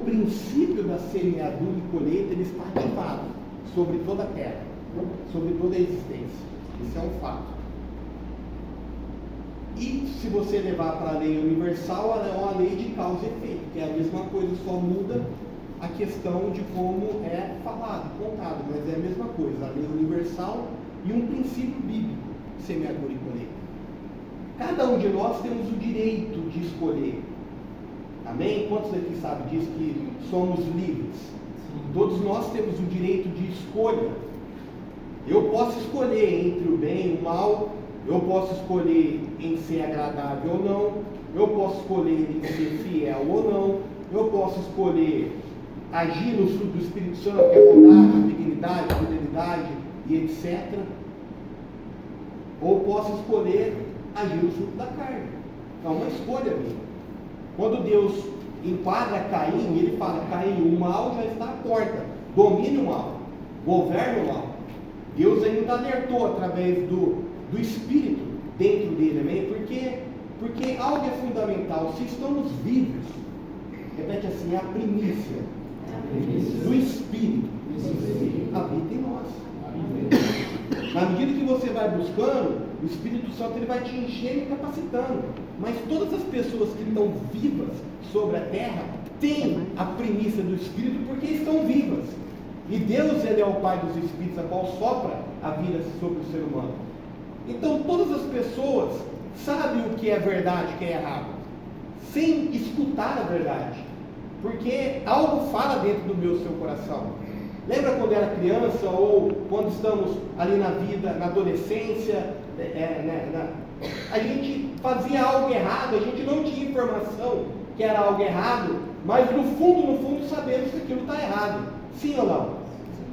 princípio da semeadura e colheita ele está ativado sobre toda a terra, sobre toda a existência. Isso é um fato. E se você levar para a lei universal, ela é uma lei de causa e efeito, que é a mesma coisa, só muda a questão de como é falado, contado, mas é a mesma coisa, a lei universal e um princípio bíblico, semeadura e colheita. Cada um de nós temos o direito de escolher. Amém? Quantos aqui sabem disso, que somos livres? Todos nós temos o direito de escolha. Eu posso escolher entre o bem e o mal, eu posso escolher em ser agradável ou não, eu posso escolher em ser fiel ou não, eu posso escolher agir no fruto do Espírito Santo, que é bondade, dignidade, fidelidade e etc. Ou posso escolher agir no fruto da carne. É uma escolha minha. Quando Deus enquadra Caim, ele fala: Caim, o mal já está à porta, domine o mal, governe o mal. Deus ainda alertou através do Espírito dentro dele, amém? Porque algo é fundamental. Se estamos vivos, repete assim, a primícia do Espírito habita em nós. Na medida que você vai buscando, o Espírito Santo ele vai te enchendo e capacitando. Mas todas as pessoas que estão vivas sobre a terra têm a primícia do Espírito porque estão vivas. E Deus ele é o Pai dos Espíritos, a qual sopra a vida sobre o ser humano. Então todas as pessoas sabem o que é verdade e o que é errado, sem escutar a verdade, porque algo fala dentro do meu seu coração. Lembra quando era criança, ou quando estamos ali na vida, na adolescência, a gente fazia algo errado, a gente não tinha informação que era algo errado, mas no fundo sabemos que aquilo está errado. Sim ou não?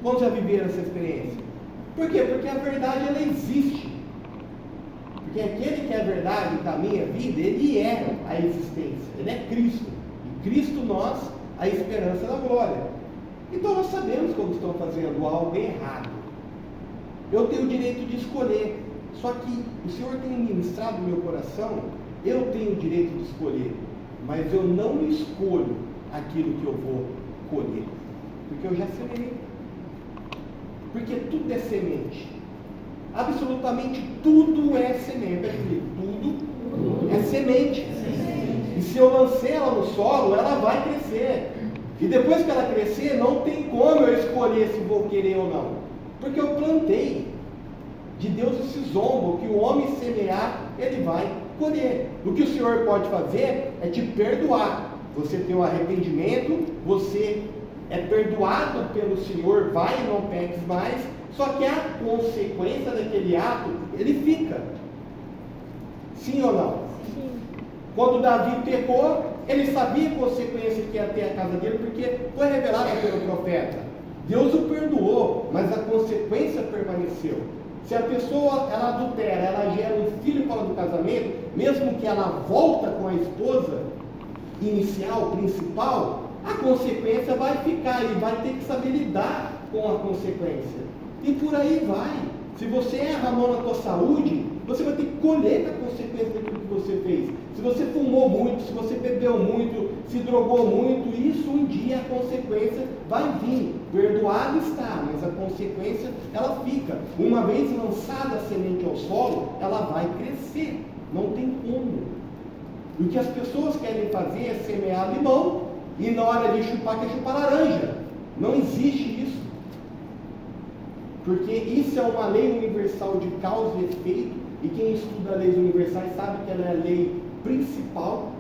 Quando já viveram essa experiência? Por quê? Porque a verdade ela existe. Porque aquele que é a verdade da minha vida, ele é a existência, ele é Cristo. E Cristo nós, a esperança da glória. Então nós sabemos quando estão fazendo algo errado. Eu tenho o direito de escolher. Só que o Senhor tem ministrado no meu coração, eu tenho o direito de escolher. Mas eu não escolho aquilo que eu vou colher. Porque eu já semeei. Porque tudo é semente. Absolutamente tudo é semente. Tudo é semente. E se eu lancei ela no solo, ela vai crescer. E depois que ela crescer, não tem como eu escolher se vou querer ou não. Porque eu plantei. De Deus se zomba. O que o homem semear, ele vai colher. O que o Senhor pode fazer é te perdoar. Você tem um arrependimento, você é perdoado pelo Senhor, vai e não peques mais. Só que a consequência daquele ato, ele fica. Sim ou não? Sim. Quando Davi pecou, ele sabia a consequência que ia ter a casa dele, porque foi revelada pelo profeta. Deus o perdoou, mas a consequência permaneceu. Se a pessoa ela adultera, ela gera um filho fora do casamento, mesmo que ela volta com a esposa inicial, principal, a consequência vai ficar e vai ter que saber lidar com a consequência. E por aí vai. Se você erra a mão na tua saúde, você vai ter que colher a consequência daquilo que você fez. Se você fumou muito, se você bebeu muito, se drogou muito, isso um dia a consequência vai vir. Perdoado está, mas a consequência ela fica. Uma vez lançada a semente ao solo, ela vai crescer. Não tem como. O que as pessoas querem fazer é semear limão e na hora de chupar quer chupar laranja. Não existe isso. Porque isso é uma lei universal de causa e efeito, e quem estuda leis universais sabe que ela é a lei principal,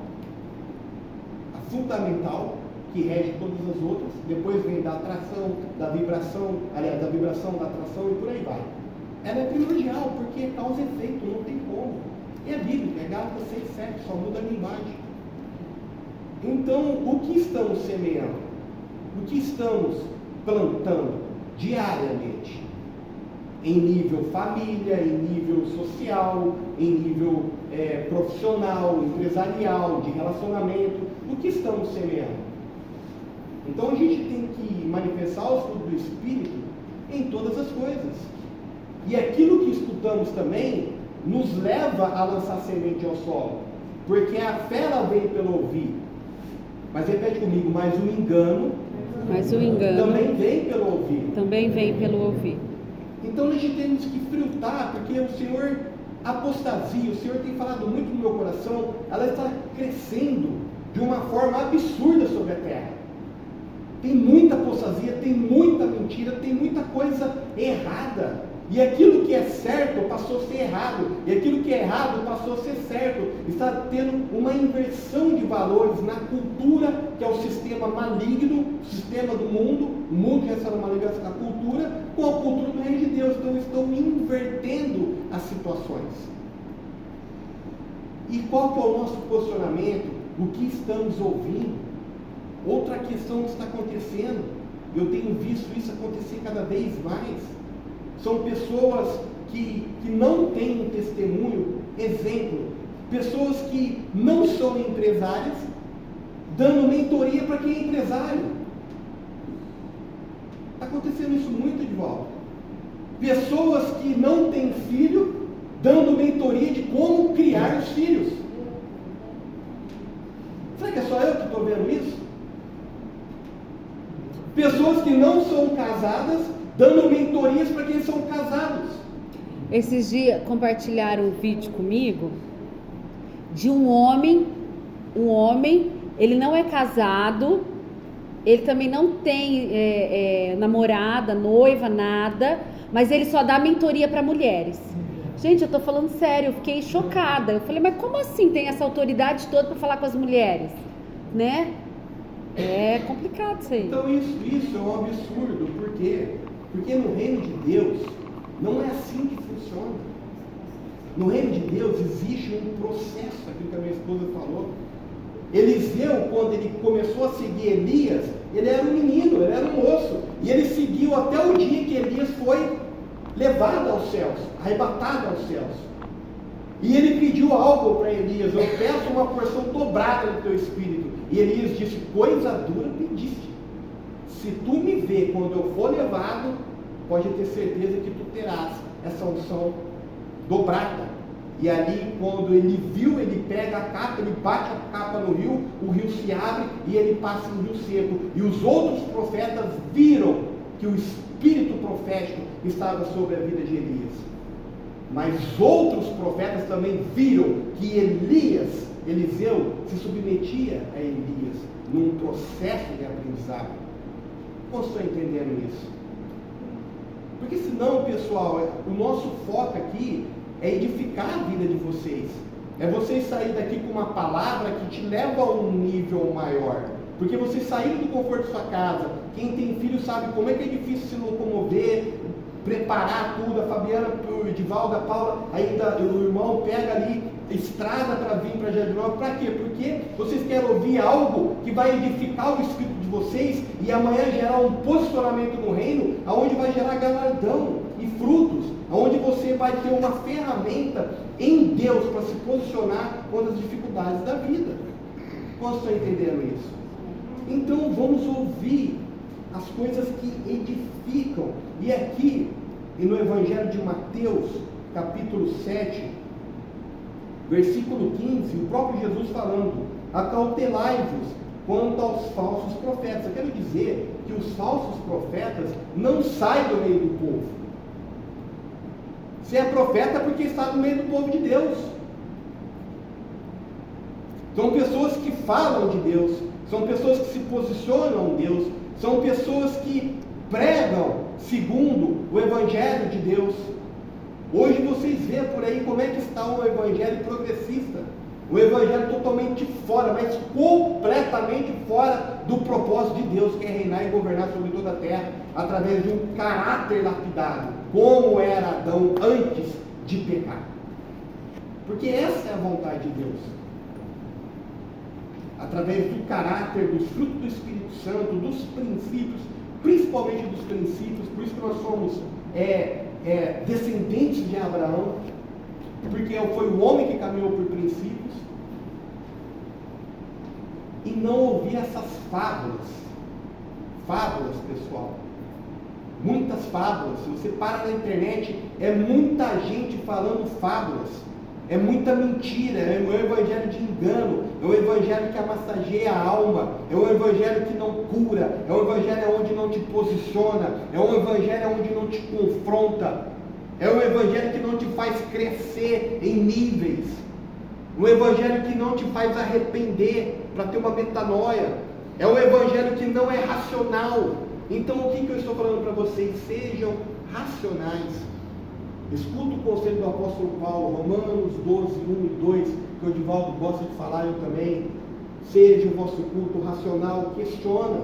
a fundamental, que rege todas as outras. Depois vem da atração, da vibração, aliás, da vibração, da atração e por aí vai. Ela é primordial, porque é causa e efeito, não tem como. É bíblica, é Gálatas 6:7, só muda a linguagem. Então, o que estamos semeando? O que estamos plantando diariamente? Em nível família, em nível social, em nível profissional, empresarial, de relacionamento, o que estamos semeando? Então a gente tem que manifestar o fruto do Espírito em todas as coisas. E aquilo que escutamos também nos leva a lançar semente ao solo, porque a fé ela vem pelo ouvir. Mas repete comigo, mas o engano também vem pelo ouvir. Também vem pelo ouvir. Então nós temos que filtrar, porque o Senhor, a apostasia, o Senhor tem falado muito no meu coração, ela está crescendo de uma forma absurda sobre a terra. Tem muita apostasia, tem muita mentira, tem muita coisa errada. E aquilo que é certo passou a ser errado. E aquilo que é errado passou a ser certo. Está tendo uma inversão de valores na cultura, que é o sistema maligno, o sistema do mundo. O mundo já está maligno, a cultura, com a cultura do reino de Deus. Então estão invertendo as situações. E qual que é o nosso posicionamento? O que estamos ouvindo? Outra questão que está acontecendo, eu tenho visto isso acontecer cada vez mais. São pessoas que não têm um testemunho, exemplo, pessoas que não são empresárias, dando mentoria para quem é empresário. Está acontecendo isso muito de volta. Pessoas que não têm filho, dando mentoria de como criar os filhos. Será que é só eu que estou vendo isso? Pessoas que não são casadas, dando mentorias para quem são casados. Esses dias compartilharam um vídeo comigo de um homem, ele não é casado, ele também não tem namorada, noiva, nada, mas ele só dá mentoria para mulheres. Gente, eu tô falando sério, eu fiquei chocada. Eu falei, mas como assim tem essa autoridade toda para falar com as mulheres? Né? É complicado isso aí. Então isso é um absurdo, por quê? Porque no reino de Deus, não é assim que funciona. No reino de Deus existe um processo, aquilo que a minha esposa falou. Eliseu, quando ele começou a seguir Elias, ele era um menino, ele era um moço. E ele seguiu até o dia que Elias foi levado aos céus, arrebatado aos céus. E ele pediu algo para Elias, eu peço uma porção dobrada do teu espírito. E Elias disse, coisa dura pediste. Se tu me vê quando eu for levado, pode ter certeza que tu terás essa unção dobrada. E ali, quando ele viu, ele pega a capa, ele bate a capa no rio, o rio se abre e ele passa em rio seco. E os outros profetas viram que o espírito profético estava sobre a vida de Elias. Mas outros profetas também viram que Eliseu, se submetia a Elias num processo de aprendizado. Como estou entendendo isso? Porque senão, pessoal, o nosso foco aqui é edificar a vida de vocês. É vocês saírem daqui com uma palavra que te leva a um nível maior. Porque vocês saíram do conforto da sua casa. Quem tem filho sabe como é que é difícil se locomover, preparar tudo. A Fabiana, o Edivaldo, a Paula, ainda o irmão pega ali estrada para vir para Jardim Novo. Para quê? Porque vocês querem ouvir algo que vai edificar o espírito de vocês e amanhã gerar um posicionamento no reino, aonde vai gerar galardão e frutos, aonde você vai ter uma ferramenta em Deus para se posicionar contra as dificuldades da vida. Como estão entendendo isso? Então vamos ouvir as coisas que edificam. E aqui, e no Evangelho de Mateus, capítulo 7, versículo 15, o próprio Jesus falando, acautelai-vos quanto aos falsos profetas. Eu quero dizer que os falsos profetas não saem do meio do povo. Se é profeta é porque está no meio do povo de Deus. São pessoas que falam de Deus, são pessoas que se posicionam em Deus, são pessoas que pregam segundo o Evangelho de Deus. Hoje vocês veem por aí como é que está o Evangelho progressista. O Evangelho totalmente fora, mas completamente fora do propósito de Deus, que é reinar e governar sobre toda a terra, através de um caráter lapidado, como era Adão antes de pecar. Porque essa é a vontade de Deus. Através do caráter, dos frutos do Espírito Santo, dos princípios, principalmente dos princípios, por isso que nós somos descendentes de Abraão, porque foi o homem que caminhou por princípios, e não ouvir essas fábulas, pessoal, muitas fábulas. Se você para na internet, é muita gente falando fábulas, é muita mentira, é um evangelho de engano, é um evangelho que amassageia a alma, é um evangelho que não cura, é um evangelho onde não te posiciona, é um evangelho onde não te confronta, é um evangelho que não te faz crescer em níveis, um evangelho que não te faz arrepender para ter uma metanoia, é um evangelho que não é racional. Então o que eu estou falando para vocês? Sejam racionais. Escuta o conselho do apóstolo Paulo, Romanos 12, 1 e 2, que o Edivaldo gosta de falar, eu também. Seja o vosso culto racional, questiona,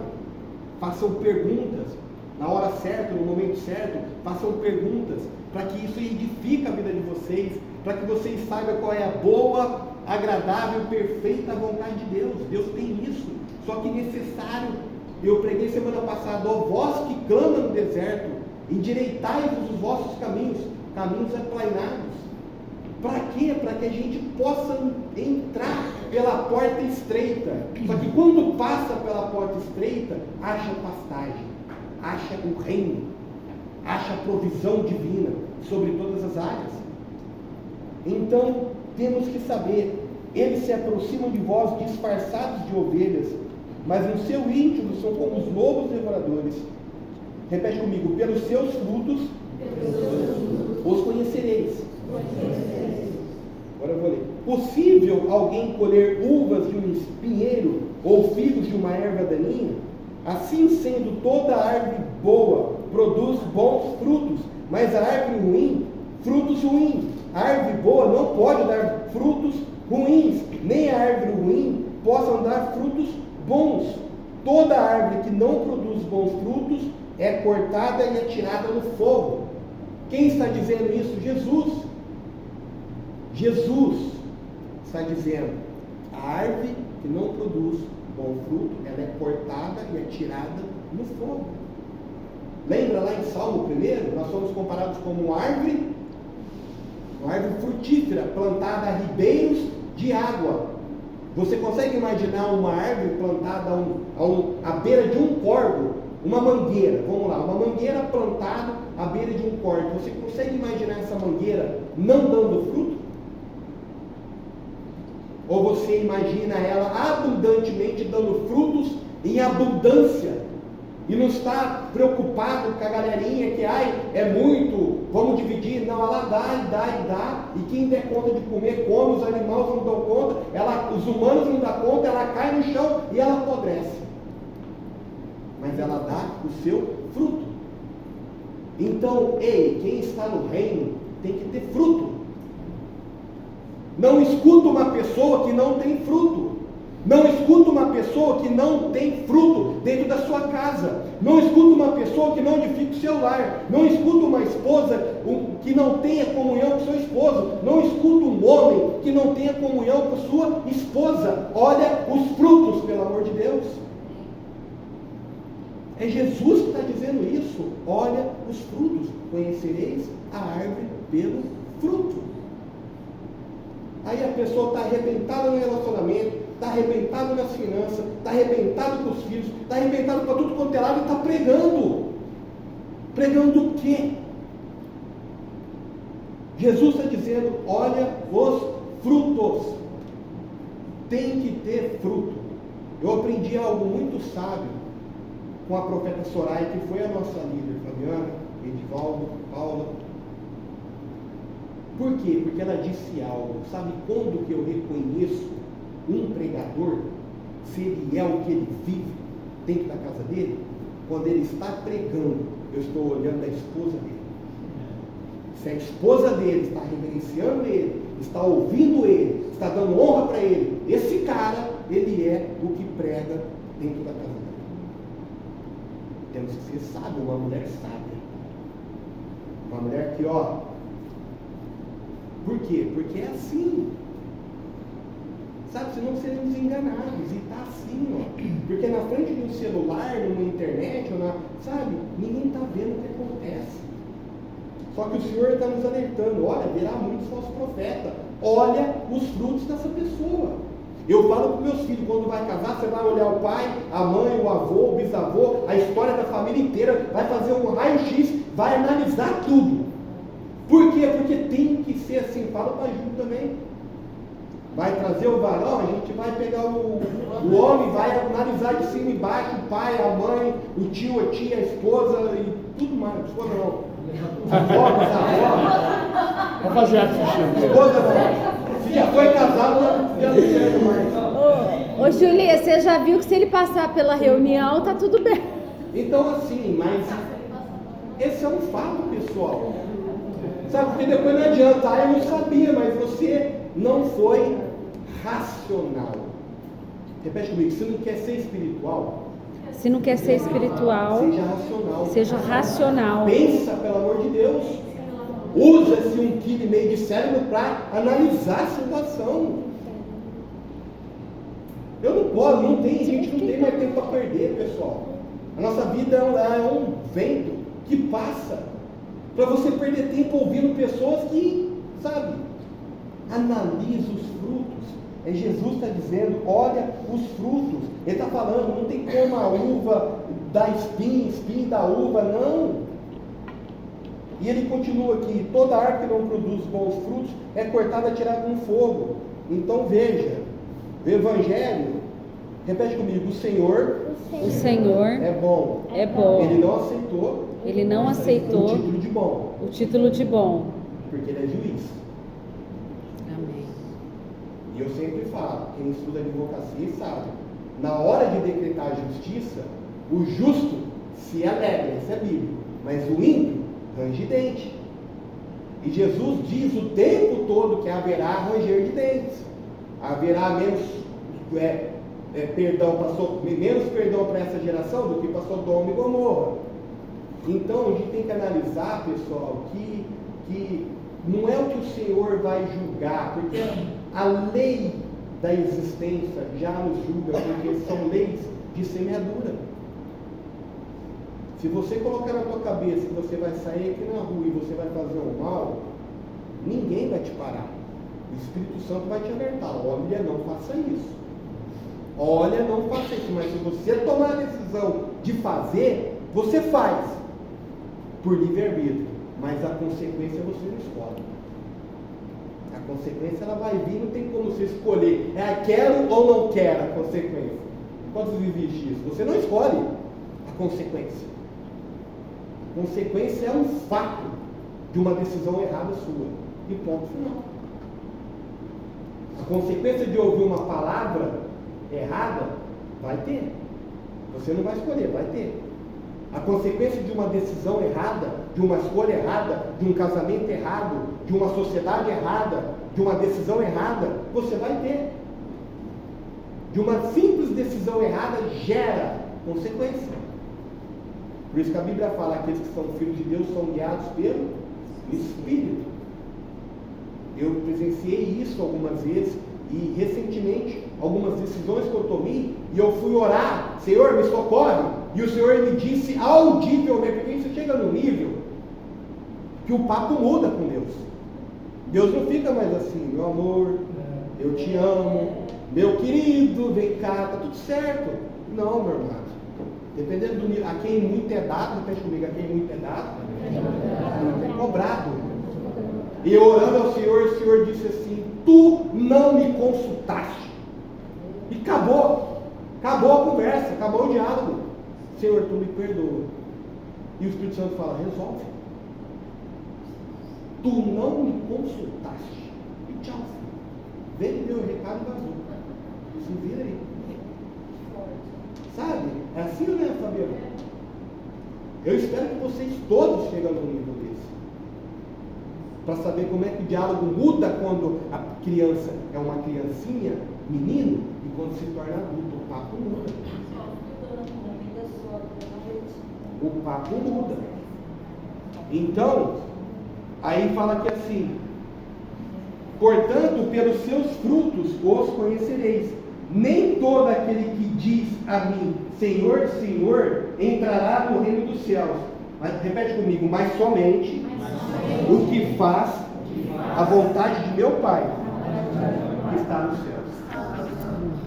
façam perguntas, na hora certa, no momento certo, façam perguntas, para que isso edifique a vida de vocês, para que vocês saibam qual é a boa, agradável, perfeita vontade de Deus. Deus tem isso, só que necessário. Eu preguei semana passada, ó vós que clamam no deserto, endireitai-vos os vossos caminhos aplainados. Para quê? Para que a gente possa entrar pela porta estreita. Só que quando passa pela porta estreita, acha pastagem, acha o reino, acha a provisão divina sobre todas as áreas. Então, temos que saber, eles se aproximam de vós disfarçados de ovelhas, mas no seu íntimo são como os lobos devoradores. Repete comigo, pelos seus frutos os conhecereis. Agora eu vou ler. Possível alguém colher uvas de um espinheiro ou figos de uma erva daninha? Assim sendo, toda árvore boa produz bons frutos, mas a árvore ruim, frutos ruins. A árvore boa não pode dar frutos ruins, nem a árvore ruim possa dar frutos bons. Toda árvore que não produz bons frutos é cortada e atirada no fogo. Quem está dizendo isso? Jesus. Jesus está dizendo, a árvore que não produz bom fruto, ela é cortada e atirada no fogo. Lembra lá em Salmo 1, nós somos comparados como uma árvore frutífera, plantada a ribeiros de água. Você consegue imaginar uma árvore plantada à beira de um córrego, uma mangueira, vamos lá, uma mangueira plantada à beira de um córrego. Você consegue imaginar essa mangueira não dando fruto? Ou você imagina ela abundantemente dando frutos em abundância e não está preocupado com a galerinha que é muito, vamos dividir? Não, ela dá, e quem der conta de comer, come, os animais não dão conta, os humanos não dão conta, ela cai no chão e ela apodrece. Mas ela dá o seu fruto. Então, quem está no reino tem que ter fruto. Não escuta uma pessoa que não tem fruto. Não escuta uma pessoa que não tem fruto dentro da sua casa. Não escuta uma pessoa que não edifica o seu lar. Não escuta uma esposa que não tenha comunhão com seu esposo. Não escuta um homem que não tenha comunhão com sua esposa. Olha os frutos, pelo amor de Deus. É Jesus que está dizendo isso. Olha os frutos. Conhecereis a árvore pelo fruto. Aí a pessoa está arrebentada no relacionamento, está arrebentado nas finanças, está arrebentado com os filhos, está arrebentado para tudo quanto é lado e está pregando. Pregando o quê? Jesus está dizendo, olha os frutos. Tem que ter fruto. Eu aprendi algo muito sábio com a profeta Soraya, que foi a nossa líder, Fabiana, Edivaldo, Paula. Por quê? Porque ela disse algo. Sabe quando que eu reconheço um pregador, se ele é o que ele vive dentro da casa dele? Quando ele está pregando, eu estou olhando a esposa dele. Se a esposa dele está reverenciando ele, está ouvindo ele, está dando honra para ele, esse cara, ele é o que prega dentro da casa dele. Temos que ser sábio, uma mulher sábia. Uma mulher que, por quê? Porque é assim. Sabe, senão seremos enganados. E está assim, Porque na frente de um celular, numa internet, ninguém está vendo o que acontece. Só que o Senhor está nos alertando. Olha, virá muitos falsos profetas. Olha os frutos dessa pessoa. Eu falo para os meus filhos, quando vai casar, você vai olhar o pai, a mãe, o avô, o bisavô, a história da família inteira, vai fazer um raio-x, vai analisar tudo. Por quê? Porque tem que ser assim. Fala para Ju também. Vai trazer o varão, a gente vai pegar o homem, vai analisar de cima e embaixo, o pai, a mãe, o tio, a tia, a esposa e tudo mais. Esposa não. Avó, avó. Vamos fazer a ficha. Esposa não. Se já foi casado, já não serve mais. Ô Julia, você já viu que se ele passar pela reunião, tá tudo bem. Então assim, mas esse é um fato, pessoal. Sabe, porque depois não adianta, eu não sabia, mas você não foi racional. Repete comigo, se não quer ser espiritual, Se não quer ser espiritual, seja racional. seja racional. Pensa, pelo amor de Deus. Usa-se 1,5 kg de cérebro para analisar a situação. Eu não posso, não tem, a gente não tem mais tempo para perder, pessoal. A nossa vida é um vento que passa. Para você perder tempo ouvindo pessoas que, sabe, analisa os frutos. É Jesus está dizendo, olha os frutos. Ele está falando, não tem como a uva dar espinho, espinho da uva, não. E ele continua aqui, toda árvore que não produz bons frutos é cortada e tirada com fogo. Então veja, o Evangelho, repete comigo, o Senhor é bom. Ele não aceitou o título de bom, título de bom. porque ele é juiz. Amém. E eu sempre falo, quem estuda advocacia sabe, na hora de decretar a justiça, o justo se alegra, isso é bíblico, mas o ímpio range dente. E Jesus diz o tempo todo que haverá ranger de dentes, haverá menos perdão para essa geração do que para Sodoma e Gomorra. Então a gente tem que analisar, pessoal, que não é o que o Senhor vai julgar, porque a lei da existência já nos julga, porque são leis de semeadura. Se você colocar na tua cabeça que você vai sair aqui na rua e você vai fazer o mal, ninguém vai te parar. O Espírito Santo vai te alertar. Olha, não faça isso. Olha, não faça isso. Mas se você tomar a decisão de fazer, você faz. Por livre-arbítrio. Mas a consequência você não escolhe. A consequência ela vai vir, não tem como você escolher. Quero ou não quero a consequência. Quantos existe isso? Você não escolhe a consequência. A consequência é um fato de uma decisão errada sua. E ponto final. A consequência de ouvir uma palavra errada vai ter. Você não vai escolher, vai ter. A consequência de uma decisão errada, de uma escolha errada, de um casamento errado, de uma sociedade errada, de uma decisão errada, você vai ter. De uma simples decisão errada gera consequência. Por isso que a Bíblia fala que aqueles que são filhos de Deus são guiados pelo Espírito. Eu presenciei isso algumas vezes e recentemente algumas decisões que eu tomei e eu fui orar, Senhor, me socorre, e o Senhor me disse audivelmente, porque isso chega no nível que o papo muda com Deus. Deus não fica mais assim, meu amor, eu te amo, meu querido, vem cá, tá tudo certo. Não, meu irmão, dependendo do nível, a quem muito é dado, repete comigo, a quem muito é dado, muito é cobrado. E eu orando ao Senhor, o Senhor disse assim, tu não me consultaste. E acabou a conversa, acabou o diálogo. Senhor, tu me perdoa. E o Espírito Santo fala, resolve. Tu não me consultaste. E tchau, filho. Veio, deu o recado e vazou. Se vira aí. Sabe? É assim, né, Fabiano? Eu espero que vocês todos cheguem no nível desse. Para saber como é que o diálogo muda quando a criança é uma criancinha, menino, e quando se torna adulto, o papo muda. O papo muda. Então, aí fala que assim, portanto, pelos seus frutos os conhecereis. Nem todo aquele que diz a mim, Senhor, Senhor, entrará no reino dos céus. Mas, repete comigo, mas somente o que faz a vontade de meu Pai que está nos céus.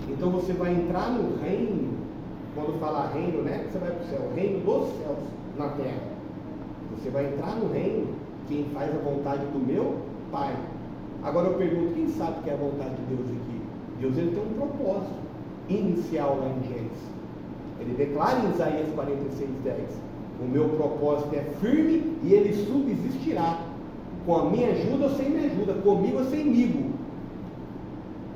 Então você vai entrar no reino, quando falar reino, né? Você vai para o céu, o reino dos céus na terra. Você vai entrar no reino quem faz a vontade do meu Pai. Agora eu pergunto, quem sabe que é a vontade de Deus aqui? Deus ele tem um propósito inicial lá em Gênesis. Ele declara em Isaías 46:10: o meu propósito é firme e ele subsistirá, com a minha ajuda ou sem minha ajuda, comigo ou semigo.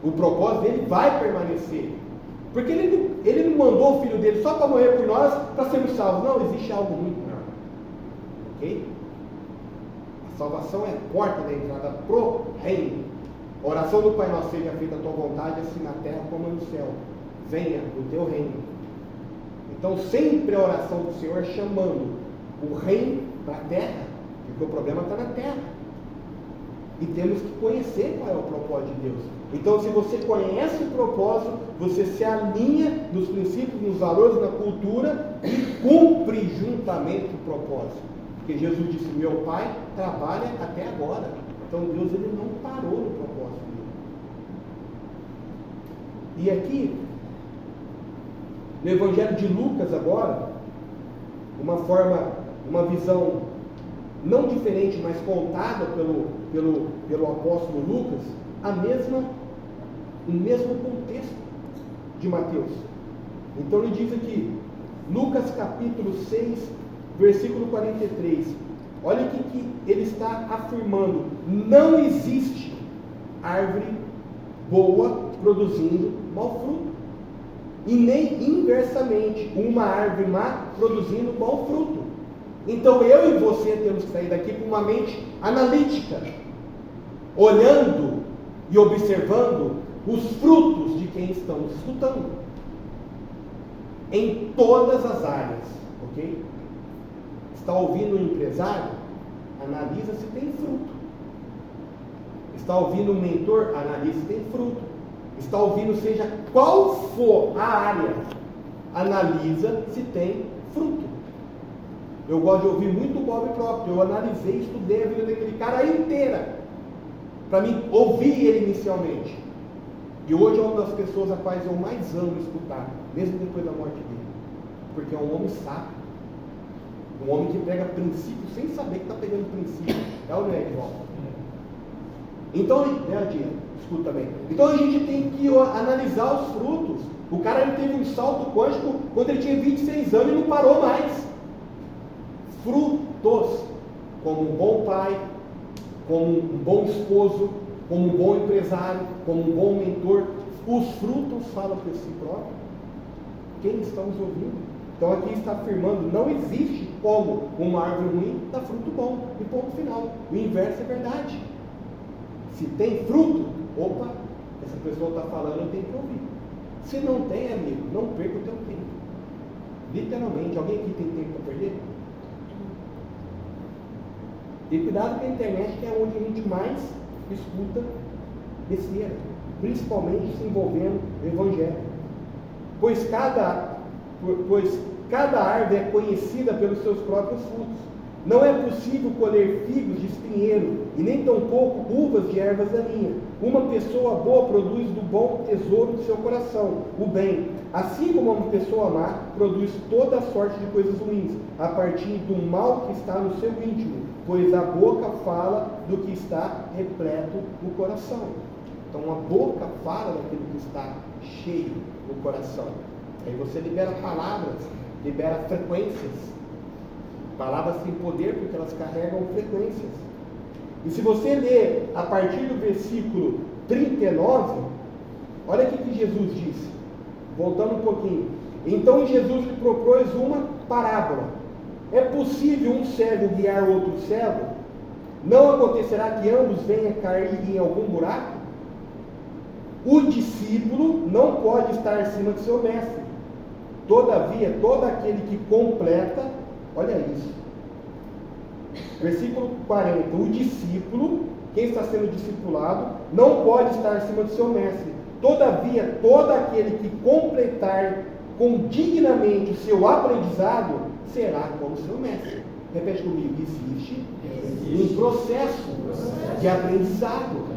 O propósito dele vai permanecer, porque ele não mandou o filho dele só para morrer por nós, para sermos salvos. Não, existe algo muito maior. Ok? A salvação é a porta da entrada pro reino. A oração do Pai Nosso: seja feita a tua vontade, assim na terra como no céu. Venha o teu reino. Então sempre a oração do Senhor é chamando o reino para a terra, porque o problema está na terra. E temos que conhecer qual é o propósito de Deus. Então, se você conhece o propósito, você se alinha nos princípios, nos valores, na cultura e cumpre juntamente o propósito. Porque Jesus disse: meu Pai trabalha até agora. Então Deus ele não parou no propósito dele. E aqui, no Evangelho de Lucas agora, uma visão não diferente, mas contada pelo apóstolo Lucas, o mesmo contexto de Mateus. Então ele diz aqui, Lucas capítulo 6, versículo 43, olha o que ele está afirmando: não existe árvore boa produzindo mau fruto, e nem inversamente uma árvore má produzindo bom fruto. Então eu e você temos que sair daqui com uma mente analítica, olhando e observando os frutos de quem estamos escutando, em todas as áreas, ok? Está ouvindo um empresário? Analisa se tem fruto. Está ouvindo um mentor? Analisa se tem fruto. Está ouvindo, seja qual for a área, analisa se tem fruto. Eu gosto de ouvir muito o Bob Proctor. Eu analisei, estudei a vida daquele cara inteira, para mim ouvir ele inicialmente. E hoje é uma das pessoas a quais eu mais amo escutar, mesmo depois da morte dele, porque é um homem sábio, um homem que pega princípios sem saber que está pegando princípio. É o Ned Walker. Então, escuta bem. Então a gente tem que analisar os frutos. O cara ele teve um salto quântico quando ele tinha 26 anos e não parou mais. Frutos, como um bom pai, como um bom esposo, como um bom empresário, como um bom mentor. Os frutos falam por si próprio. Quem estamos ouvindo? Então aqui está afirmando: não existe como uma árvore ruim dá fruto bom, e ponto final. O inverso é verdade. Se tem fruto, opa, essa pessoa está falando, eu tenho que ouvir. Se não tem, amigo, não perca o teu tempo. Literalmente, alguém aqui tem tempo para perder? E cuidado com a internet, que é onde a gente mais escuta besteira, principalmente se envolvendo no Evangelho. Pois cada árvore é conhecida pelos seus próprios frutos. Não é possível colher figos de espinheiro, e nem tampouco uvas de ervas daninhas. Uma pessoa boa produz do bom tesouro do seu coração, o bem. Assim como uma pessoa má produz toda sorte de coisas ruins, a partir do mal que está no seu íntimo, pois a boca fala do que está repleto o coração. Então a boca fala daquilo que está cheio no coração. Aí você libera palavras, libera frequências. Palavras têm poder porque elas carregam frequências. E se você ler a partir do versículo 39, olha o que Jesus disse. Voltando um pouquinho. Então Jesus lhe propôs uma parábola. É possível um cego guiar outro cego? Não acontecerá que ambos venham cair em algum buraco? O discípulo não pode estar acima de seu mestre. Todavia, todo aquele que completa, olha isso. Versículo 40. O discípulo, quem está sendo discipulado, não pode estar acima de seu mestre. Todavia, todo aquele que completar dignamente o seu aprendizado, será como seu mestre. Repete comigo. Existe um processo de aprendizado.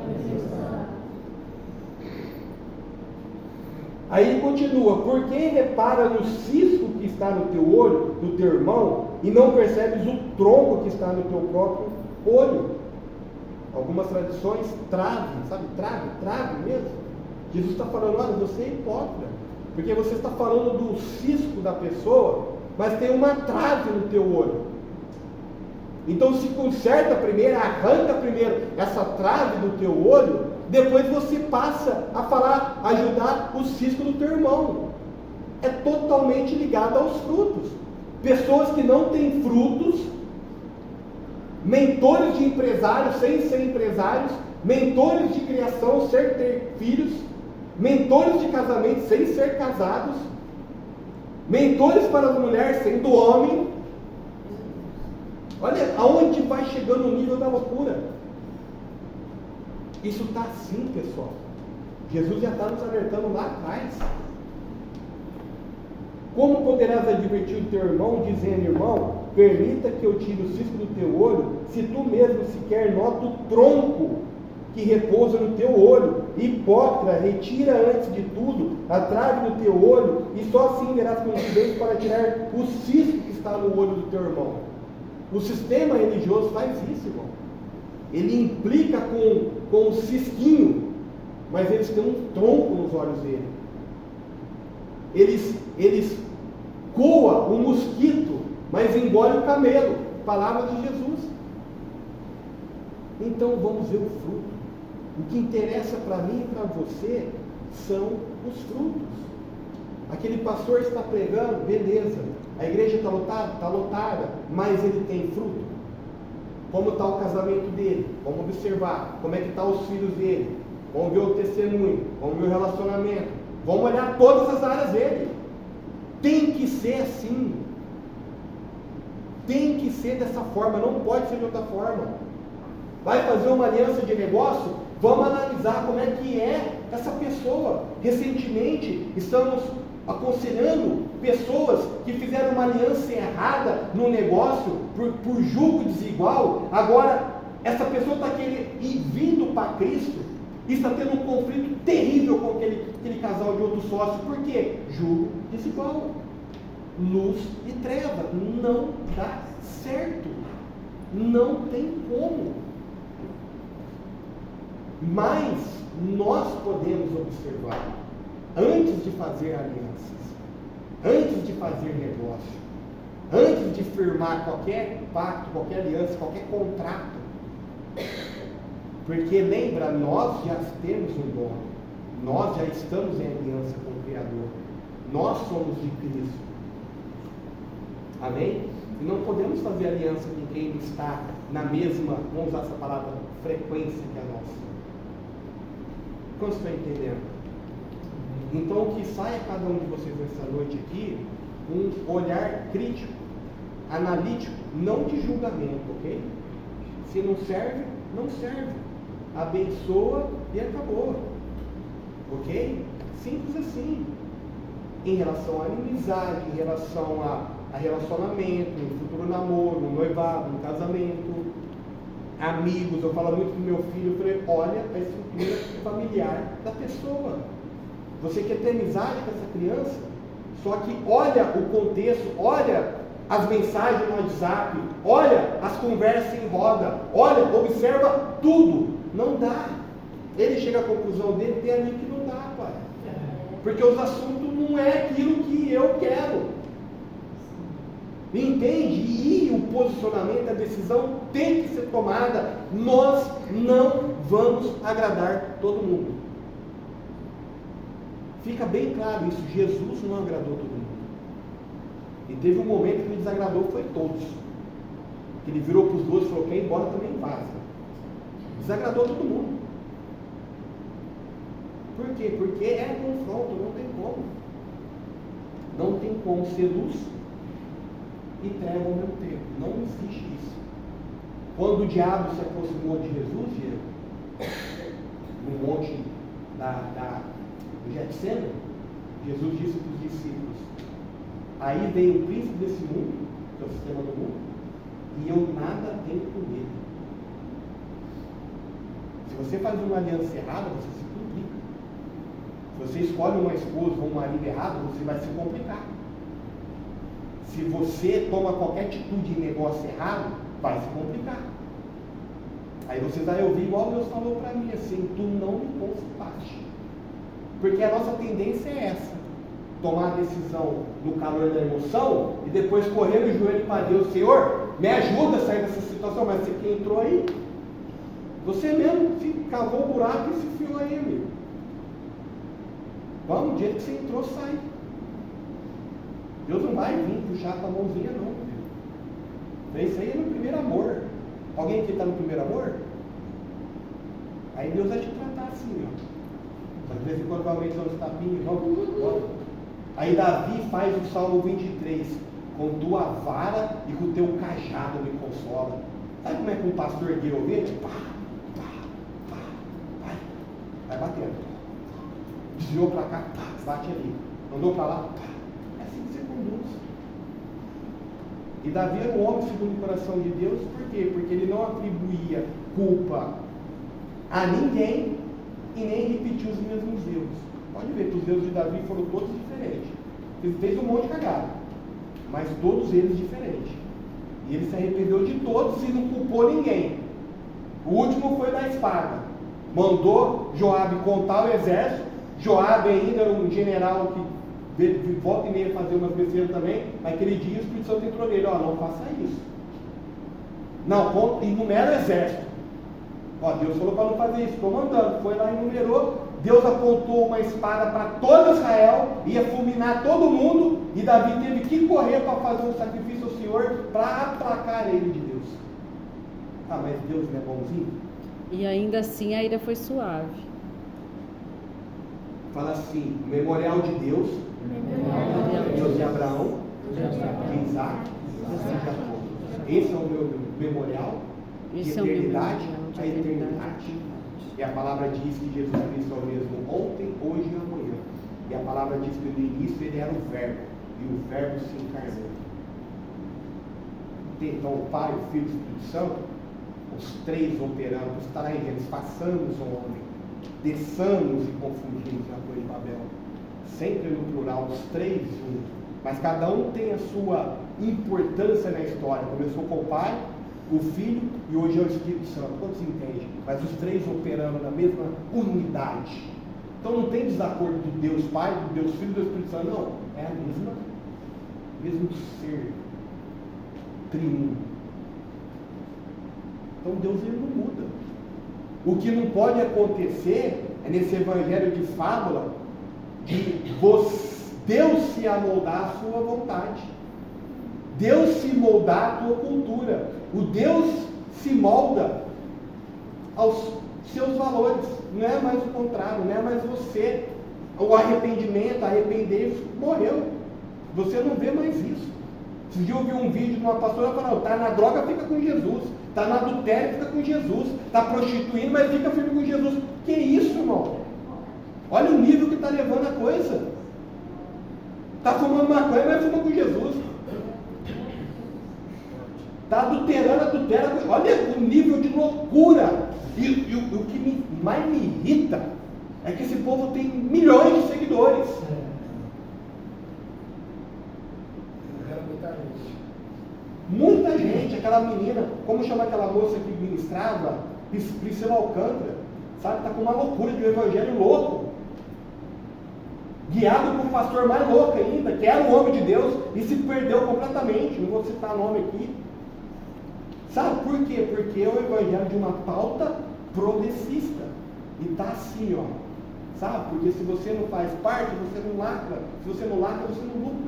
Aí ele continua: por que repara no cisco que está no teu olho, do teu irmão, e não percebes o tronco que está no teu próprio olho. Algumas tradições, trave, sabe? Trave mesmo. Jesus está falando, olha, você é hipócrita, porque você está falando do cisco da pessoa, mas tem uma trave no teu olho. Então se conserta primeiro, arranca primeiro essa trave do teu olho, depois você passa a falar, ajudar o cisco do teu irmão. É totalmente ligado aos frutos. Pessoas que não têm frutos, mentores de empresários sem ser empresários, mentores de criação sem ter filhos, mentores de casamento sem ser casados, mentores para as mulheres sendo homem. Olha aonde vai chegando o nível da loucura. Isso está assim, pessoal. Jesus já está nos alertando lá atrás. Como poderás advertir o teu irmão, dizendo, irmão, permita que eu tire o cisco do teu olho, se tu mesmo sequer nota o tronco que repousa no teu olho? Hipócrita, retira antes de tudo a trave do teu olho, e só assim verás com nitidez para tirar o cisco que está no olho do teu irmão. O sistema religioso faz isso, irmão. Ele implica com o cisquinho, mas eles têm um tronco nos olhos dele. Eles coam o mosquito, mas engole o camelo. Palavra de Jesus. Então vamos ver o fruto. O que interessa para mim e para você são os frutos. Aquele pastor está pregando, beleza. A igreja está lotada? Está lotada. Mas ele tem fruto? Como está o casamento dele? Vamos observar. Como é que estão os filhos dele? Vamos ver o testemunho. Vamos ver o relacionamento. Vamos olhar todas as áreas dele. Tem que ser assim. Tem que ser dessa forma. Não pode ser de outra forma. Vai fazer uma aliança de negócio? Vamos analisar como é que é essa pessoa. Recentemente estamos aconselhando pessoas que fizeram uma aliança errada no negócio por julgo desigual. Agora essa pessoa está vindo para Cristo e está tendo um conflito terrível com aquele casal de outro sócio. Por quê? Julgo desigual. Luz e treva. Não dá certo. Não tem como. Mas nós podemos observar, antes de fazer alianças, antes de fazer negócio, antes de firmar qualquer pacto, qualquer aliança, qualquer contrato, porque lembra, nós já temos um dom, nós já estamos em aliança com o Criador, nós somos de Cristo, amém? E não podemos fazer aliança com quem está na mesma, vamos usar essa palavra, frequência que a nossa. Quantos estão entendendo? Então que saia cada um de vocês nessa noite aqui um olhar crítico, analítico, não de julgamento, ok? Se não serve, não serve. Abençoa e acabou. Ok? Simples assim. Em relação à amizade, em relação a relacionamento, no futuro namoro, no noivado, no casamento, amigos. Eu falo muito pro meu filho, eu falei, olha a estrutura familiar da pessoa. Você quer ter amizade com essa criança? Só que olha o contexto, olha as mensagens no WhatsApp, olha as conversas em roda, olha, observa tudo. Não dá. Ele chega à conclusão dele, tem ali que não dá, pai. Porque os assuntos não é aquilo que eu quero. Entende? E o posicionamento, a decisão tem que ser tomada. Nós não vamos agradar todo mundo. Fica bem claro isso. Jesus não agradou todo mundo. E teve um momento que ele desagradou, foi todos. Que ele virou para os 12 e falou, quem embora também vaza. Desagradou todo mundo. Por quê? Porque é confronto, não tem como. Não tem como ser luz e treva ao mesmo tempo. Não existe isso. Quando o diabo se aproximou de Jesus, no monte do Getsemane, Jesus disse para os discípulos, aí vem o príncipe desse mundo, que é o sistema do mundo, e eu nada tenho com ele. Se você faz uma aliança errada, você se complica. Se você escolhe uma esposa ou um marido errado, você vai se complicar. Se você toma qualquer atitude de negócio errado, vai se complicar. Aí vocês vão ouvir igual Deus falou para mim, assim, tu não me consultaste. Porque a nossa tendência é essa, tomar a decisão no calor da emoção e depois correr no joelho para Deus, Senhor, me ajuda a sair dessa situação, mas você que entrou aí, você mesmo se cavou o buraco e se enfiou aí, amigo. Vamos, do jeito que você entrou, sai. Deus não vai vir puxar com a mãozinha, não. Isso aí é no primeiro amor. Alguém aqui está no primeiro amor? Aí Deus vai te tratar assim, ó. Mas de vez em quando vai aumentar uns tapinhos, vamos. Aí Davi faz o Salmo 23. Com tua vara e com teu cajado me consola. Sabe como é que um pastor guia ovelha? Pá, pá, pá, vai batendo. Desviou para cá, pá, bate ali. Andou para lá, pá. É assim que você conduz. E Davi era um homem segundo o coração de Deus, por quê? Porque ele não atribuía culpa a ninguém e nem repetiu os mesmos erros. Pode ver que os erros de Davi foram todos diferentes. Ele fez um monte de cagada, mas todos eles diferentes. E ele se arrependeu de todos e não culpou ninguém. O último foi da espada. Mandou Joabe contar o exército. Joabe ainda era um general que volta e meia fazer umas besteiras também. Naquele dia o Espírito Santo entrou nele. Ó, não faça isso. Não, enumera o exército. Ó, Deus falou para não fazer isso. Estou mandando. Foi lá e enumerou. Deus apontou uma espada para todo Israel, ia fulminar todo mundo, e Davi teve que correr para fazer um sacrifício ao Senhor, para aplacar ele de Deus. Ah, mas Deus não é bonzinho? E ainda assim a ira foi suave. Fala assim, o memorial de Deus, Deus de Abraão, de Isaac, de Jacó. Esse é o meu memorial, de eternidade a eternidade. E a palavra diz que Jesus Cristo é o mesmo ontem, hoje e amanhã. E a palavra diz que no início ele era o Verbo, e o Verbo se encarnou. Então o Pai, o Filho e o Espírito Santo, os três operando, os três, eles passamos o homem, desçamos e confundimos na Torre de Babel. Sempre no plural, os três juntos. Mas cada um tem a sua importância na história. Começou com o Pai, o Filho e hoje é o Espírito Santo. Quantos entendem? Mas os três operando na mesma unidade. Então não tem desacordo do Deus Pai, do Deus Filho e do Espírito Santo. Não, é a mesmo ser triuno. Então Deus ele não muda. O que não pode acontecer é nesse evangelho de fábula de Deus se amoldar à sua vontade. Deus se moldar à tua cultura. O Deus se molda aos seus valores. Não é mais o contrário, não é mais você. O arrependimento, arrepender-se, morreu. Você não vê mais isso. Esse dia eu vi um vídeo de uma pastora falando, está na droga, fica com Jesus. Está no adultério, fica com Jesus. Está prostituindo, mas fica firme com Jesus. Que isso, irmão? Olha o nível que está levando a coisa. Está fumando maconha, mas fuma com Jesus. Está adultera. Olha o nível de loucura. E o que mais me irrita é que esse povo tem milhões de seguidores. Muita gente, aquela menina, como chama aquela moça que ministrava? Priscila Alcântara, sabe? Está com uma loucura de um evangelho louco. Guiado por um pastor mais louco ainda, que era um homem de Deus e se perdeu completamente. Não vou citar nome aqui. Sabe por quê? Porque é o evangelho de uma pauta progressista. E está assim, ó. Sabe? Porque se você não faz parte, você não lacra. Se você não lacra, você não lucra.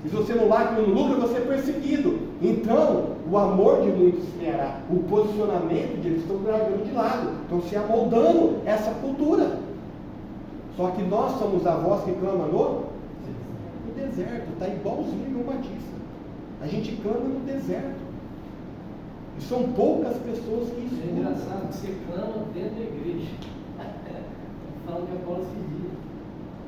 E se você não lacra e não lucra, você é perseguido. Então, o amor de muitos esfriará. O posicionamento de eles estão largando de lado. Estão se amoldando essa cultura. Só que nós somos a voz que clama no deserto. Está igualzinho João Batista. A gente clama no deserto. E são poucas pessoas que escutam. É engraçado que você clama dentro da igreja. Fala que Apolo se diz.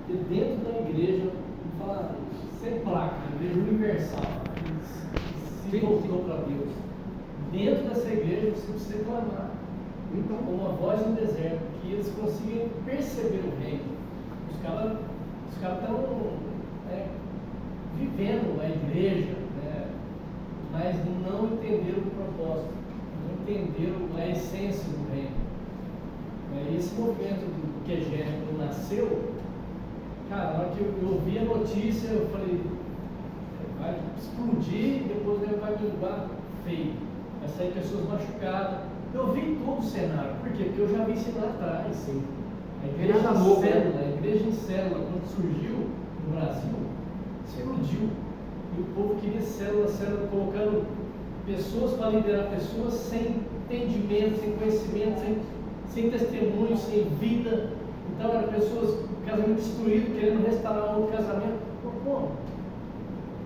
Porque dentro da igreja, vamos falar, sem placa, a igreja universal, se voltou para Deus. Dentro dessa igreja você precisa clamar. Então, como uma voz no deserto, que eles consigam perceber o reino. Os caras estão vivendo a igreja, né, mas não entenderam o propósito. Né? entenderam a essência do reino. Esse movimento do QG, quando nasceu, cara, na hora que eu ouvi a notícia, eu falei, vai explodir, depois vai derrubar feio, vai sair pessoas machucadas. Eu vi todo o cenário, por quê? Porque eu já vi isso lá atrás. Sim. A igreja em célula, a igreja em célula, quando surgiu no Brasil, explodiu. E o povo queria célula, colocando pessoas para liderar pessoas sem entendimento, sem conhecimento, sem testemunho, sem vida. Então eram pessoas, casamento destruído, querendo restaurar outro casamento. Pô,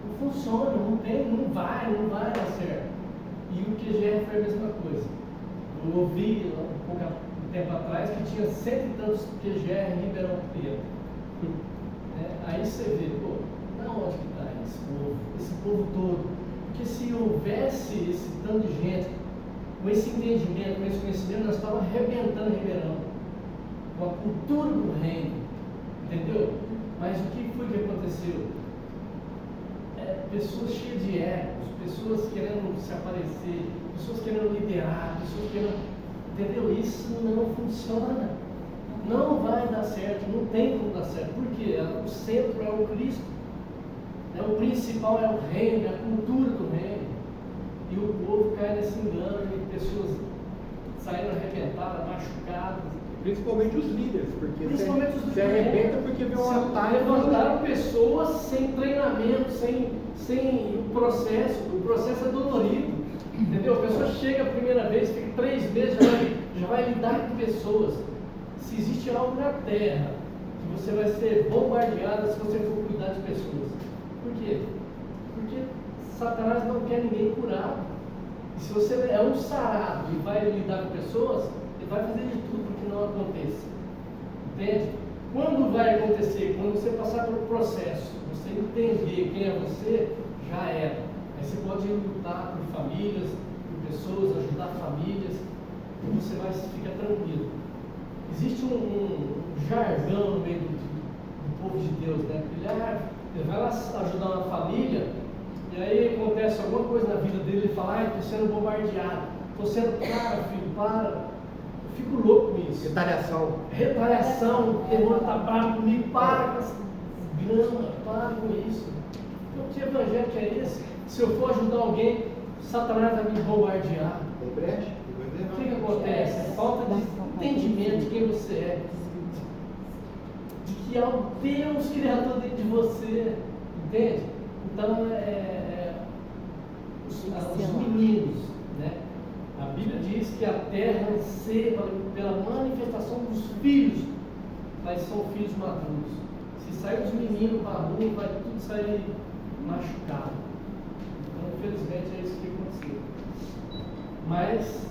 não funciona, não vai dar certo. E o QGR foi a mesma coisa. Eu ouvi há pouco tempo atrás que tinha 100 e tantos QGR em Ribeirão Preto. Aí você vê, pô, da onde que está esse povo todo? Porque se houvesse esse tanto de gente, com esse entendimento, com esse conhecimento, nós estávamos arrebentando Ribeirão, com a cultura do reino, entendeu? Mas o que foi que aconteceu? Pessoas cheias de egos, pessoas querendo se aparecer, pessoas querendo liderar, pessoas querendo, entendeu? Isso não funciona, não vai dar certo, não tem como dar certo, porque o centro é o Cristo, o principal é o reino, é a cultura do reino, e o povo cai nesse engano, e pessoas saíram arrebentadas, machucadas. Principalmente os líderes, porque Principalmente os se arrebenta porque vê um altar e levantaram pessoas sem treinamento, sem o processo é dolorido, entendeu? A pessoa chega a primeira vez, fica 3 meses, já vai lidar com pessoas. Se existe algo na terra, que você vai ser bombardeado se você for cuidar de pessoas. Por quê? Porque Satanás não quer ninguém curado. E se você é um sarado e vai lidar com pessoas, ele vai fazer de tudo para que não aconteça. Entende? Quando vai acontecer? Quando você passar pelo processo, você entender quem é você, já era. Aí você pode lutar por famílias, por pessoas, ajudar famílias, e você vai ficar tranquilo. Existe um jargão no meio do povo de Deus, né? Ele vai lá ajudar uma família, e aí acontece alguma coisa na vida dele, ele fala, estou sendo bombardeado, estou sendo, cara, filho, para. Eu fico louco com isso. Retaliação, o demônio está bravo comigo, para com essa grama, para com isso. Então, que evangelho que é esse? Se eu for ajudar alguém, Satanás vai me bombardear. O que acontece? É falta de entendimento de quem você é, de que há um Deus Criador dentro de você, entende? Então, os meninos, né? A Bíblia diz que a terra anseia pela manifestação dos filhos, mas são filhos maduros. Se sair os meninos para a rua, vai tudo sair machucado. Então, infelizmente, é isso que aconteceu. Mas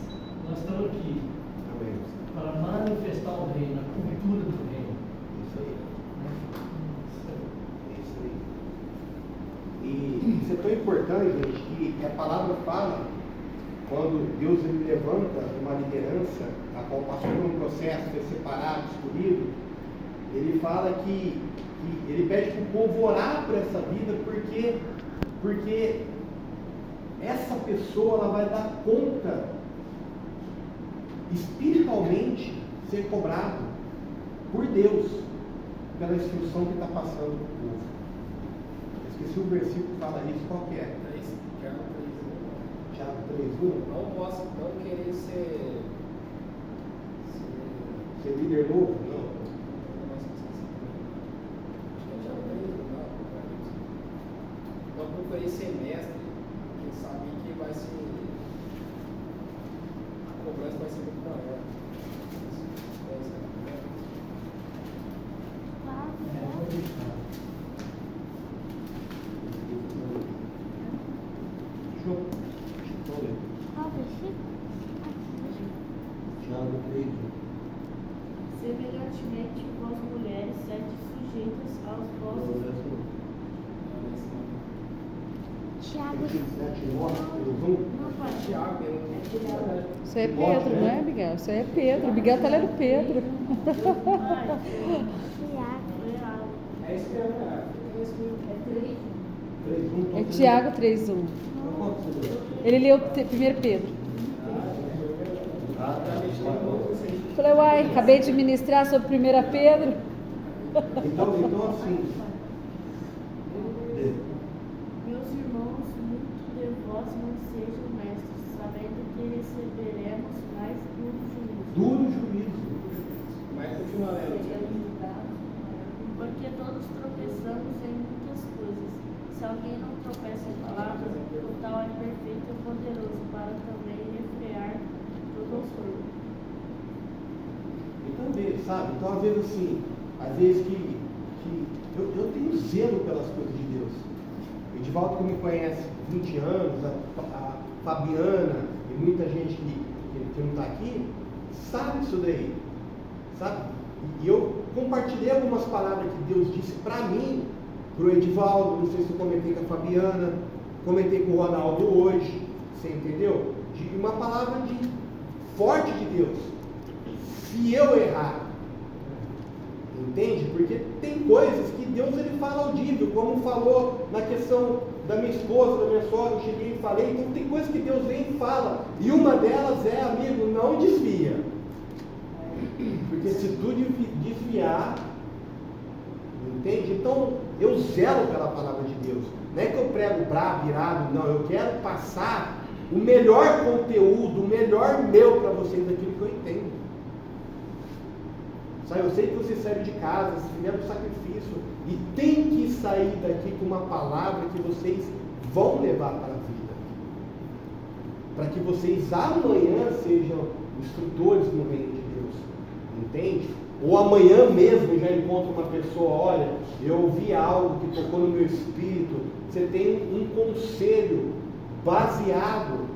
nós estamos aqui para manifestar o reino, a cultura do reino. Isso aí. E isso é tão importante, gente, que a palavra fala, quando Deus ele levanta uma liderança, a qual passou por um processo, foi separado, escolhido, ele fala que ele pede para o povo orar por essa vida, porque essa pessoa ela vai dar conta espiritualmente ser cobrado por Deus pela instrução que está passando para o povo. Eu esqueci o versículo que fala isso, qual que é? Tiago 3:1. Não querer ser líder novo? Não. Não procurei ser mestre, porque sabe que vai ser. A cobrança vai ser muito maior. Tiago 3:1. Semelhantemente, vós mulheres, sede sujeitas aos vossos. Tiago. Isso aí é Pedro, não é, Miguel? Isso aí é Pedro. Miguel está lendo Pedro. É isso que É Tiago 3:1. Ele leu 1 Pedro. Falei, uai, acabei de ministrar sobre 1 Pedro. Então assim, Meus irmãos, muito de vós não sejam mestres, sabendo que receberemos mais duro juízo. Mas continua lendo. porque todos tropeçamos em muitas coisas. Se alguém não tropeça em palavras, o tal é perfeito e poderoso para também refrear todo o corpo. E também, sabe? Então, às vezes assim, que eu tenho zelo pelas coisas de Deus. O Edivaldo, que me conhece há 20 anos, a Fabiana e muita gente que não está aqui, sabe isso daí. Sabe? E eu compartilhei algumas palavras que Deus disse para mim, para o Edivaldo, não sei se eu comentei com a Fabiana, comentei com o Ronaldo hoje, você entendeu? De uma palavra forte de Deus. Se eu errar, entende? Porque tem coisas que Deus ele fala audível, como falou na questão da minha esposa, da minha sogra, eu cheguei e falei, então tem coisas que Deus vem e fala, e uma delas é, amigo, não desvia. Porque se tu desviar, entende? Então, eu zelo pela palavra de Deus. Não é que eu prego bravo, irado, não. Eu quero passar o melhor conteúdo, o melhor meu para vocês daquilo que eu entendo. Sabe, eu sei que vocês saíram de casa, fizeram um sacrifício e tem que sair daqui com uma palavra que vocês vão levar para a vida. Para que vocês amanhã sejam instrutores no reino de Deus. Entende? Ou amanhã mesmo já encontra uma pessoa, olha, eu ouvi algo que tocou no meu espírito, você tem um conselho baseado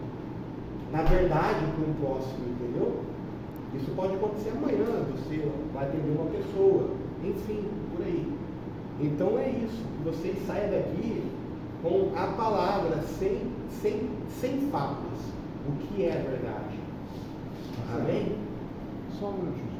na verdade para um próximo, entendeu? Isso pode acontecer amanhã, você vai atender uma pessoa, enfim, por aí. Então é isso, que vocês saiam daqui com a palavra, sem fábulas, o que é verdade. Amém? Só um minutinho.